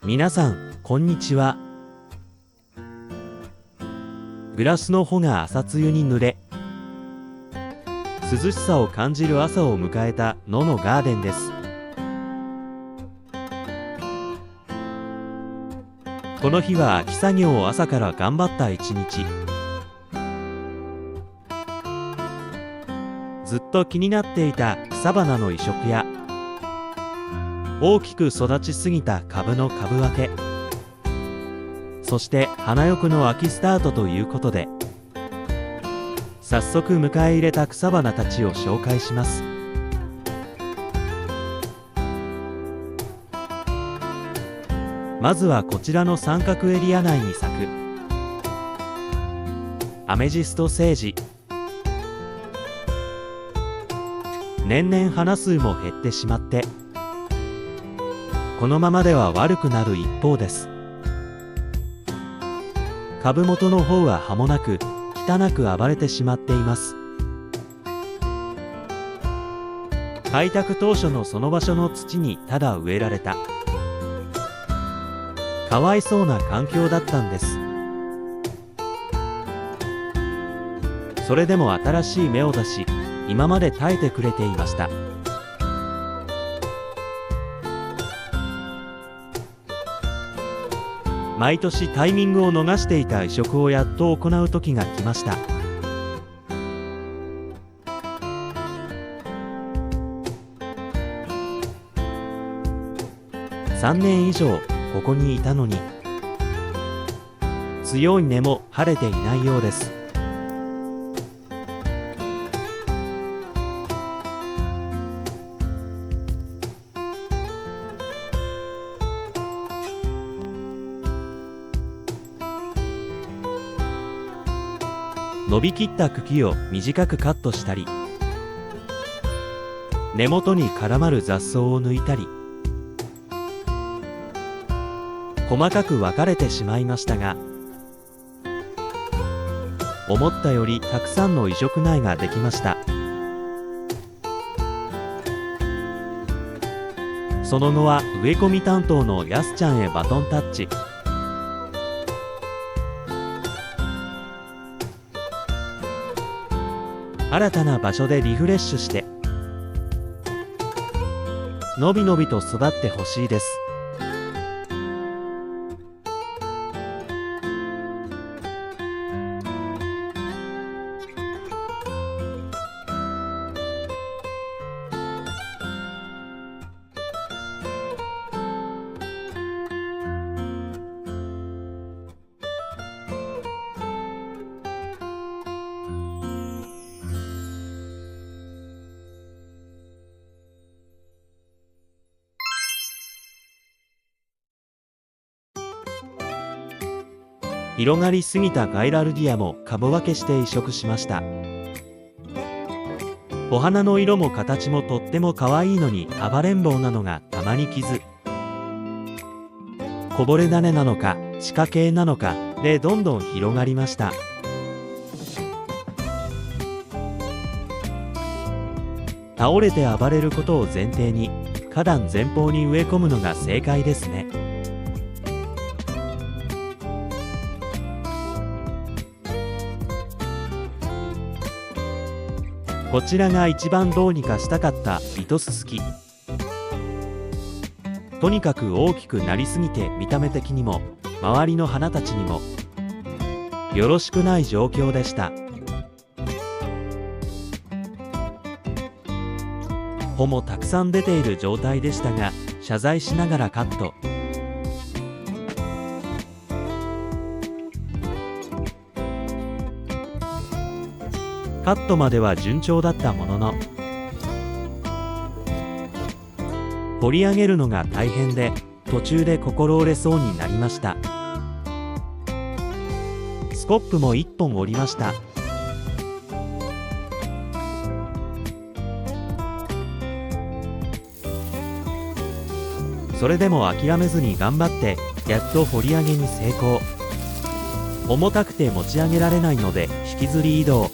皆さん、こんにちは。グラスの穂が朝露に濡れ、涼しさを感じる朝を迎えた野のガーデンです。この日は秋作業を朝から頑張った一日。ずっと気になっていた草花の移植や大きく育ちすぎた株の株分け、そして花欲の秋スタートということで、早速迎え入れた草花たちを紹介します。まずはこちらの三角エリア内に咲くアメジストセージ。年々花数も減ってしまって、このままでは悪くなる一方です。株元の方は葉もなく汚く暴れてしまっています。開拓当初のその場所の土にただ植えられた、かわいそうな環境だったんです。それでも新しい芽を出し、今まで耐えてくれていました。毎年タイミングを逃していた移植をやっと行う時が来ました。3年以上ここにいたのに、強い根も晴れていないようです。伸びきった茎を短くカットしたり、根元に絡まる雑草を抜いたり、細かく分かれてしまいましたが、思ったよりたくさんの移植苗ができました。その後は植え込み担当のやすちゃんへバトンタッチ。新たな場所でリフレッシュして、のびのびと育ってほしいです。広がりすぎたガイラルディアも株分けして移植しました。お花の色も形もとっても可愛いのに暴れん坊なのがたまに傷。こぼれ種なのか地下系なのかでどんどん広がりました。倒れて暴れることを前提に花壇前方に植え込むのが正解ですね。こちらが一番どうにかしたかった糸すすき。とにかく大きくなりすぎて見た目的にも周りの花たちにもよろしくない状況でした。穂もたくさん出ている状態でしたが、謝罪しながらカット。カットまでは順調だったものの、掘り上げるのが大変で途中で心折れそうになりました。スコップも1本折りました。それでも諦めずに頑張ってやっと掘り上げに成功。重たくて持ち上げられないので引きずり移動。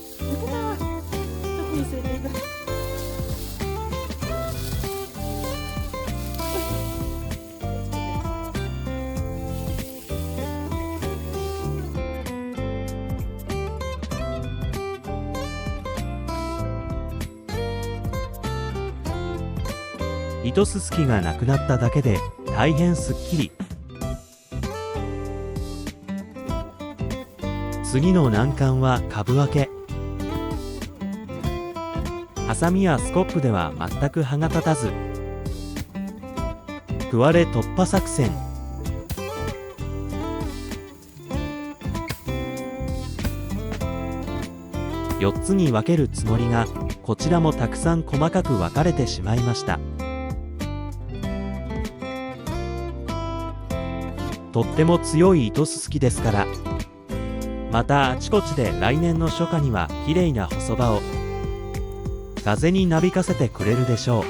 糸すすきがなくなっただけで大変すっきり。次の難関は株分け。ハサミやスコップでは全く刃が立たず、食われ突破作戦。4つに分けるつもりが、こちらもたくさん細かく分かれてしまいました。とっても強い糸すすきですから、またあちこちで来年の初夏にはきれいな細葉を風になびかせてくれるでしょう。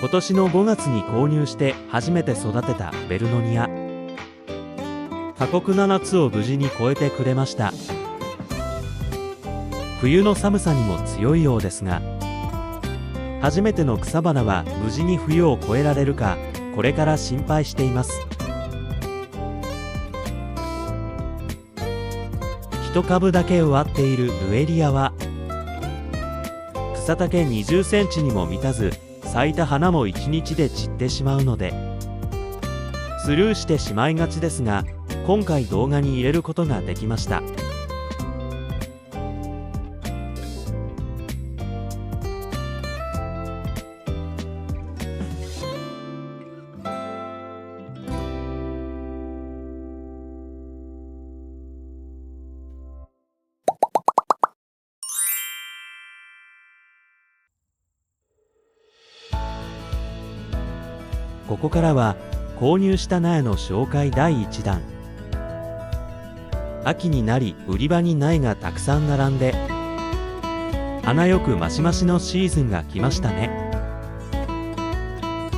今年の5月に購入して初めて育てたベルノニア、過酷な夏を無事に越えてくれました。冬の寒さにも強いようですが、初めての草花は無事に冬を越えられるか、これから心配しています。一株だけ植わっているルエリアは草丈20センチにも満たず、咲いた花も1日で散ってしまうのでスルーしてしまいがちですが、今回動画に入れることができました。ここからは購入した苗の紹介第1弾。秋になり売り場に苗がたくさん並んで、花よくマシマシのシーズンが来ましたね。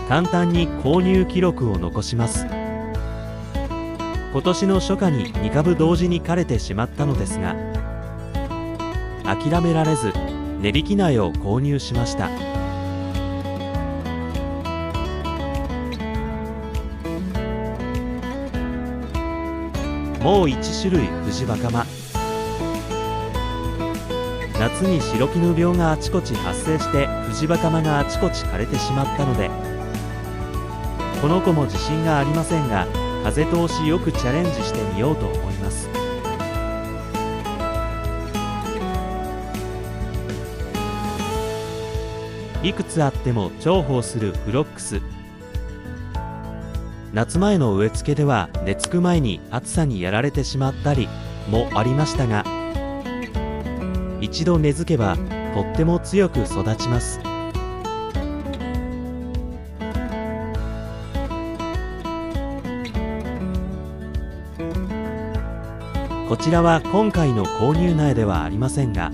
簡単に購入記録を残します。今年の初夏に2株同時に枯れてしまったのですが、諦められず値引き苗を購入しました。もう1種類藤若葉。夏に白絹病があちこち発生して藤若葉があちこち枯れてしまったので、この子も自信がありませんが、風通しよくチャレンジしてみようと思います。いくつあっても重宝するフロックス。夏前の植え付けでは根付く前に暑さにやられてしまったりもありましたが、一度根付けばとっても強く育ちます。こちらは今回の購入苗ではありませんが、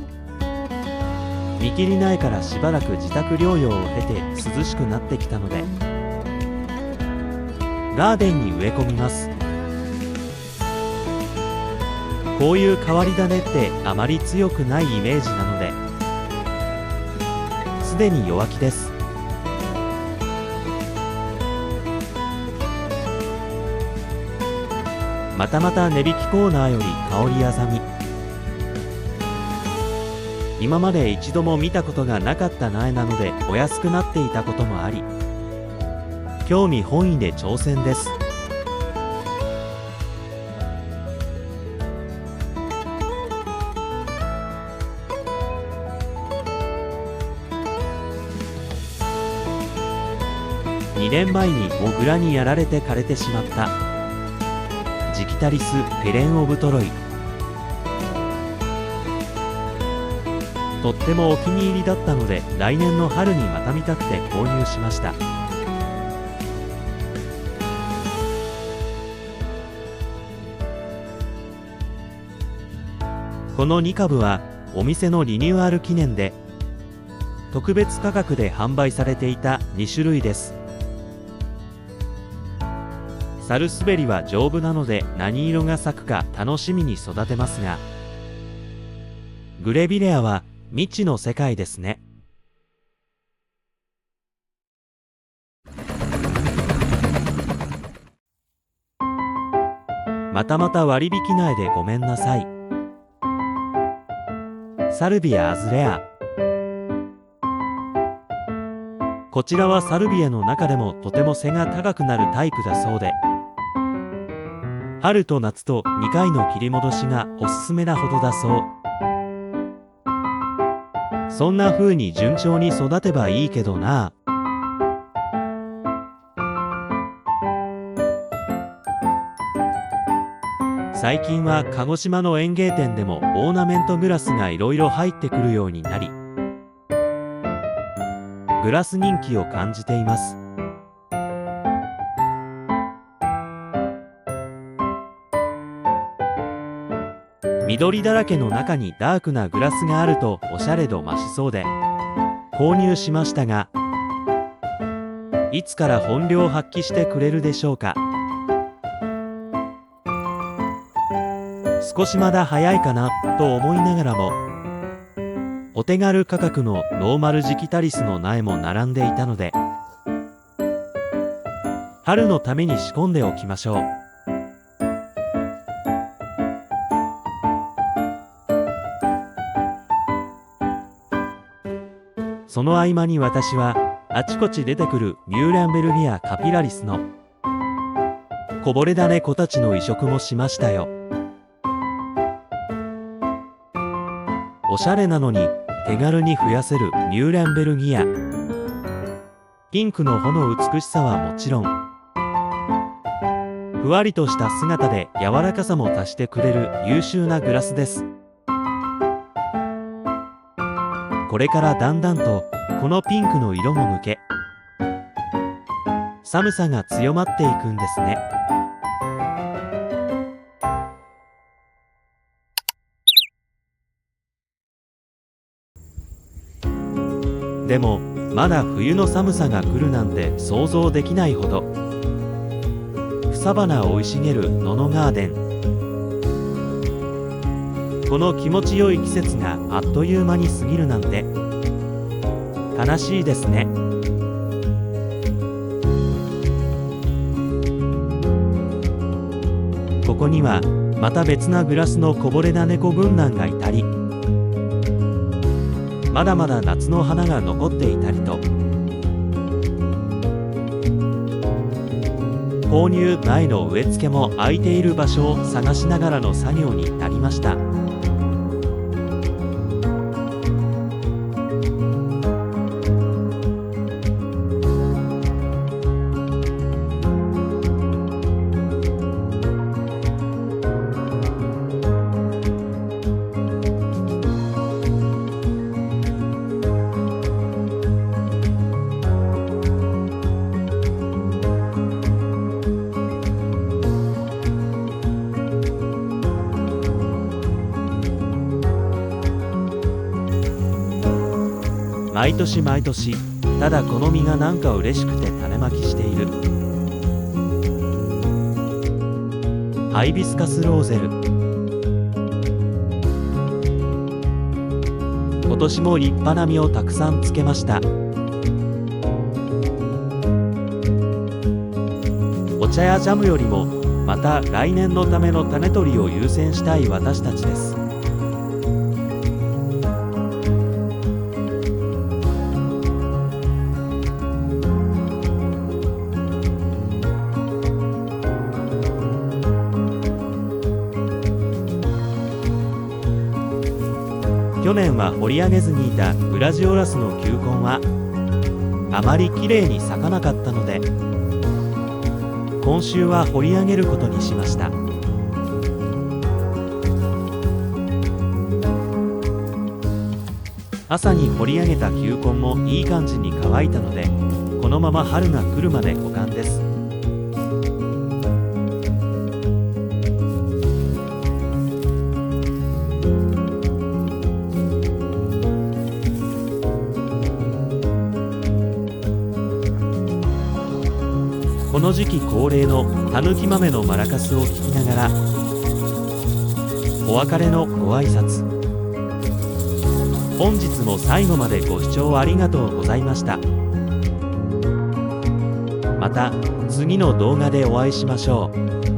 見切り苗からしばらく自宅療養を経て涼しくなってきたのでガーデンに植え込みます。こういう変わり種ってあまり強くないイメージなので、すでに弱気です。またまた値引きコーナーより香りあざみ。今まで一度も見たことがなかった苗なのでお安くなっていたこともあり、興味本位で挑戦です。2年前にモグラにやられて枯れてしまったジキタリス・ペレンオブトロイ。とってもお気に入りだったので、来年の春にまた見たくて購入しました。この2株はお店のリニューアル記念で特別価格で販売されていた2種類です。サルスベリは丈夫なので何色が咲くか楽しみに育てますが、グレビレアは未知の世界ですね。またまた割引内でごめんなさい。サルビア・アズレア。こちらはサルビアの中でもとても背が高くなるタイプだそうで、春と夏と2回の切り戻しがおすすめなほどだそう。そんな風に順調に育てばいいけどな。最近は鹿児島の園芸店でもオーナメントグラスがいろいろ入ってくるようになり、グラス人気を感じています。緑だらけの中にダークなグラスがあるとおしゃれ度増しそうで購入しましたが、いつから本領を発揮してくれるでしょうか。少しまだ早いかなと思いながらも、お手軽価格のノーマルジキタリスの苗も並んでいたので、春のために仕込んでおきましょう。その合間に私はあちこち出てくるミューランベルギア・カピラリスのこぼれ種子たちの移植もしましたよ。おしゃれなのに手軽に増やせるミューランベルギア。ピンクの穂の美しさはもちろん、ふわりとした姿で柔らかさも足してくれる優秀なグラスです。これからだんだんとこのピンクの色も抜け、寒さが強まっていくんですね。でもまだ冬の寒さが来るなんて想像できないほど草花生い茂るののガーデン。この気持ちよい季節があっという間に過ぎるなんて悲しいですね。ここにはまた別なグラスのこぼれな猫軍団がいたり、まだまだ夏の花が残っていたりと、購入苗の植え付けも空いている場所を探しながらの作業になりました。毎年毎年、ただこの実がなんか嬉しくて種まきしているハイビスカスローゼル。今年も立派な実をたくさんつけました。お茶やジャムよりもまた来年のための種取りを優先したい私たちです。去年は掘り上げずにいたグラジオラスの球根はあまりきれいに咲かなかったので、今週は掘り上げることにしました。朝に掘り上げた球根もいい感じに乾いたので、このまま春が来るまで保管です。この時期恒例のたぬき豆のマラカスを聞きながらお別れのご挨拶。本日も最後までご視聴ありがとうございました。また次の動画でお会いしましょう。